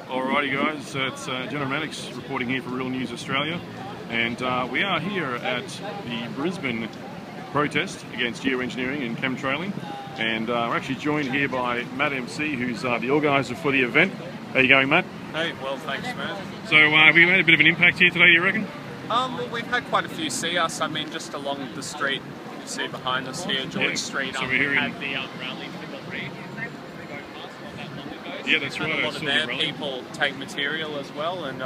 Alrighty guys, it's General Maddox reporting here for Real News Australia, and we are here at the Brisbane protest against geoengineering and chemtrailing, and we're actually joined here by Matt MC, who's the organiser for the event. How you going, Matt? Hey, well thanks, man. So we made a bit of an impact here today, you reckon? Well, we've had quite a few see us. I mean, just along the street, you see behind us here, George Street. So we're here in... had the rally for the Reef. Yeah, that's right. A lot of their people take material as well, and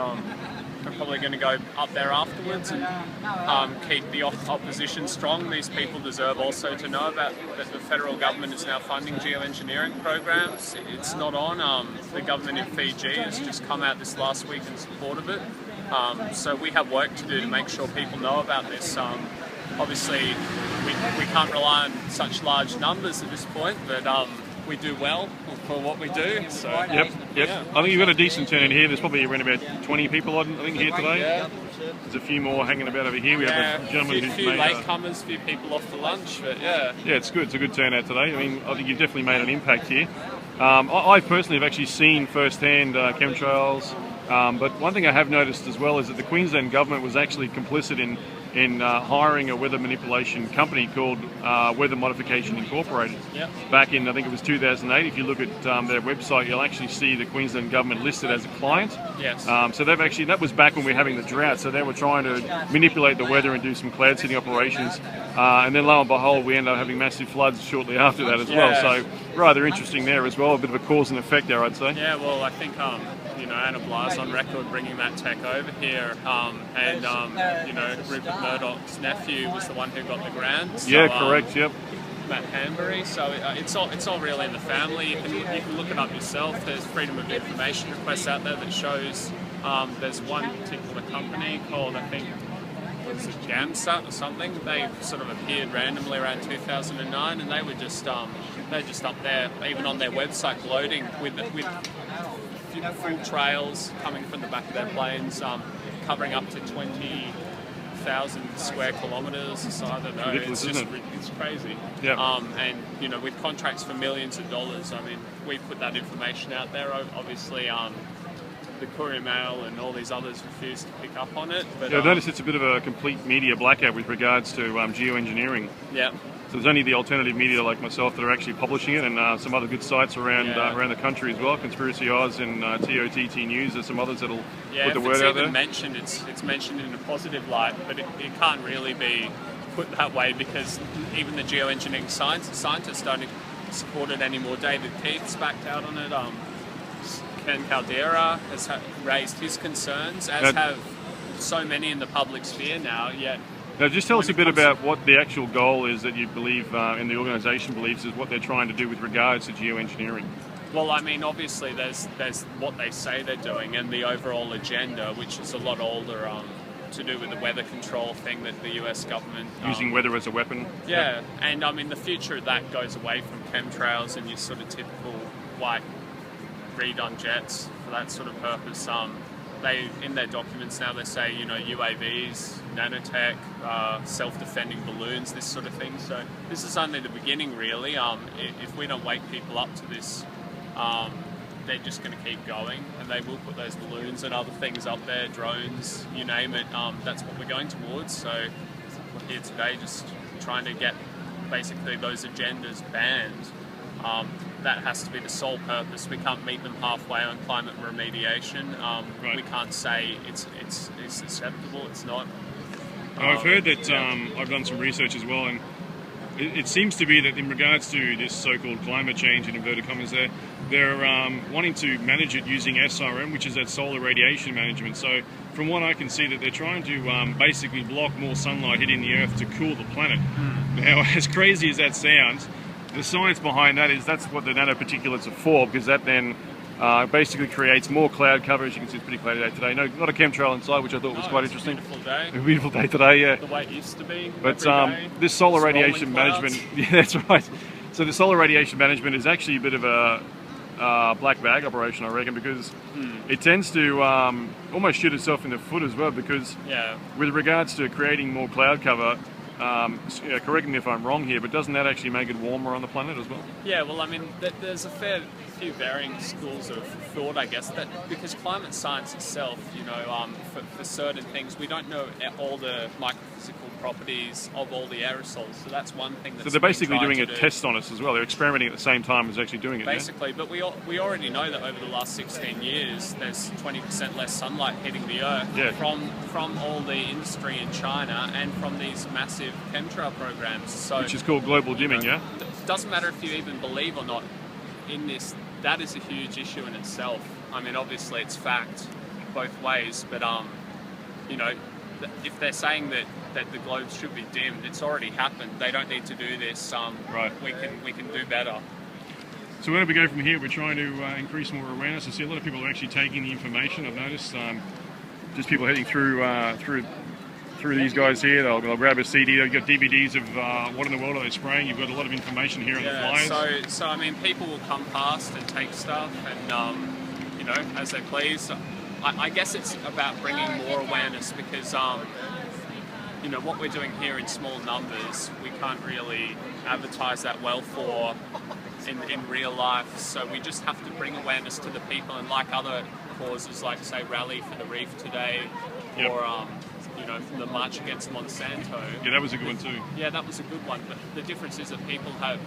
we're probably going to go up there afterwards and keep the opposition strong. These people deserve also to know about that the federal government is now funding geoengineering programs. It's not on. The government in Fiji has just come out this last week in support of it. So we have work to do to make sure people know about this. Obviously, we can't rely on such large numbers at this point, but we do well for what we do. So Yep. Yeah. I think you've got a decent turn in here. There's probably around about 20 people, I think, here today. Yeah. There's a few more hanging about over here. We have a gentleman who's few made latecomers, a few people off for lunch, but yeah. Yeah, it's good. It's a good turnout today. I mean, I think you've definitely made an impact here. I personally have actually seen firsthand chemtrails, but one thing I have noticed as well is that the Queensland government was actually complicit in hiring a weather manipulation company called Weather Modification Incorporated. Yep. Back in, I think it was 2008. If you look at their website, you'll actually see the Queensland government listed as a client. Yes. So they've actually, that was back when we were having the drought, so they were trying to manipulate the weather and do some cloud seeding operations. And then lo and behold, we ended up having massive floods shortly after that as well. So rather interesting there as well, a bit of a cause and effect there, I'd say. Yeah, well, I think Anna Bly's on record bringing that tech over here, and Rupert Murdoch's nephew was the one who got the grant. So, Yeah, correct. Yep. Matt Hanbury. So it's all really in the family. You can look it up yourself. There's freedom of information requests out there that shows. There's one particular company called, I think, what's it, Jamsat or something. They sort of appeared randomly around 2009, and they were just up there, even on their website, gloating with full trails coming from the back of their planes, covering up to 20,000 square kilometres. So I don't know. Ridiculous, it's just isn't it? it's crazy. Yeah. And with contracts for millions of dollars. I mean, we put that information out there. Obviously, the Courier Mail and all these others refuse to pick up on it. But Yeah, I've noticed it's a bit of a complete media blackout with regards to geoengineering. Yeah. So there's only the alternative media like myself that are actually publishing it, and some other good sites around around the country as well. Conspiracy Oz and TOTT News. There's some others that'll put the word out there. Mentioned, it's mentioned in a positive light, but it can't really be put that way because even the geoengineering scientists don't support it anymore. David Keith's backed out on it. Ken Caldera has raised his concerns, as have so many in the public sphere now. Yet. Now, just tell us a bit about what the actual goal is that you believe, and the organisation believes, is what they're trying to do with regards to geoengineering. Well, I mean, obviously there's what they say they're doing and the overall agenda, which is a lot older, to do with the weather control thing that the US government... Using weather as a weapon. Yeah, and I mean, the future of that goes away from chemtrails and your sort of typical white redone jets for that sort of purpose. They, in their documents now, they say, UAVs, nanotech, self-defending balloons, this sort of thing. So this is only the beginning, really. If we don't wake people up to this, they're just going to keep going, and they will put those balloons and other things up there, drones, you name it. That's what we're going towards. So we're here today just trying to get basically those agendas banned. That has to be the sole purpose. We can't meet them halfway on climate remediation. Right. We can't say it's acceptable. It's not. I've heard that, I've done some research as well, and it seems to be that in regards to this so-called climate change, in inverted commas there, they're wanting to manage it using SRM, which is that solar radiation management. So from what I can see, that they're trying to basically block more sunlight hitting the Earth to cool the planet. Now, as crazy as that sounds, the science behind that is that's what the nanoparticulates are for, because that then basically creates more cloud cover. As you can see, it's pretty cloudy day today. No, not a chemtrail inside, which I thought was quite interesting. Beautiful day. A beautiful day today, yeah. The way it used to be. But this solar radiation management, yeah, that's right. So the solar radiation management is actually a bit of a black bag operation, I reckon, because it tends to almost shoot itself in the foot as well, because with regards to creating more cloud cover, correct me if I'm wrong here, but doesn't that actually make it warmer on the planet as well? Yeah, well, I mean, there's a fair few varying schools of thought, I guess, that because climate science itself, you know, for certain things, we don't know all the microphysical properties of all the aerosols. So that's one thing. That's so they're basically doing a do. test on us as well. They're experimenting at the same time as actually doing it. Basically, yeah? But we already know that over the last 16 years, there's 20% less sunlight hitting the Earth from all the industry in China and from these massive chemtrail programs. So, which is called global dimming, yeah? It doesn't matter if you even believe or not in this. That is a huge issue in itself. I mean, obviously it's fact both ways, but you know, if they're saying that the globe should be dimmed, it's already happened. They don't need to do this. Right. We can do better. So where do we go from here? We're trying to increase more awareness. I see a lot of people are actually taking the information. I've noticed just people heading through these guys here. They'll grab a CD. They've got DVDs of what in the world are they spraying. You've got a lot of information here on the flyers. So I mean, people will come past and take stuff, and you know, as they please. I guess it's about bringing more awareness because you know, what we're doing here in small numbers, we can't really advertise that well for in real life. So we just have to bring awareness to the people, and like other causes, like say Rally for the Reef today, or you know, the March Against Monsanto. Yeah, that was a good one too. Yeah, that was a good one. But the difference is that people have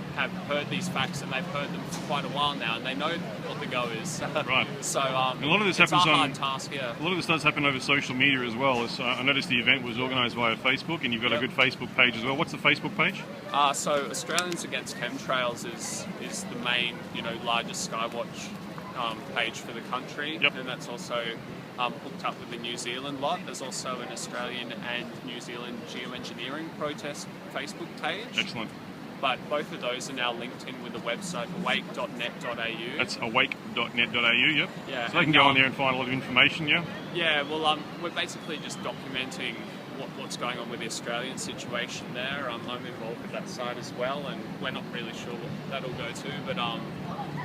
heard these facts, and they've heard them for quite a while now, and they know what the go is. Right. So a lot of this happens on hard task. Yeah. A lot of this does happen over social media as well. I noticed the event was organised via Facebook, and you've got a good Facebook page as well. What's the Facebook page? So Australians Against Chemtrails is the main, you know, largest Skywatch page for the country, and that's also hooked up with the New Zealand lot. There's also an Australian and New Zealand Geo-engineering Protest Facebook page. Excellent. But both of those are now linked in with the website awake.net.au. That's awake.net.au, yep. Yeah. So they can go on there and find a lot of information, yeah? Yeah, well, we're basically just documenting what's going on with the Australian situation there. I'm involved with that side as well, and we're not really sure what that'll go to, but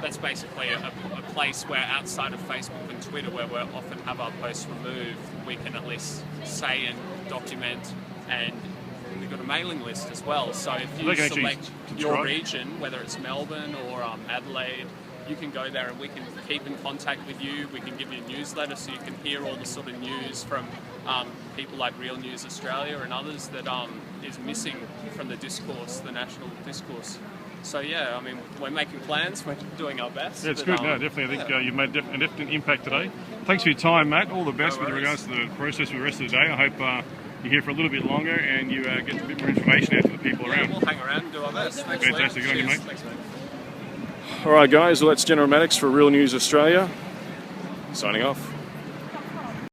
that's basically a place where outside of Facebook and Twitter, where we often have our posts removed, we can at least say and document, and we've got a mailing list as well. So if you select your region, whether it's Melbourne or Adelaide, you can go there and we can keep in contact with you. We can give you a newsletter so you can hear all the sort of news from people like Real News Australia and others that is missing from the discourse, the national discourse. So yeah, I mean, we're making plans, we're doing our best. Yeah, it's good. No, definitely. I think you've made a definite impact today. Thanks for your time, Matt. All the best with regards to the process for the rest of the day. I hope you're here for a little bit longer and you get a bit more information out to the people around. We'll hang around and do our best. Thanks, fantastic. Good on you, mate. Thanks, mate. All right, guys. Well, that's General Maddox for Real News Australia. Signing off.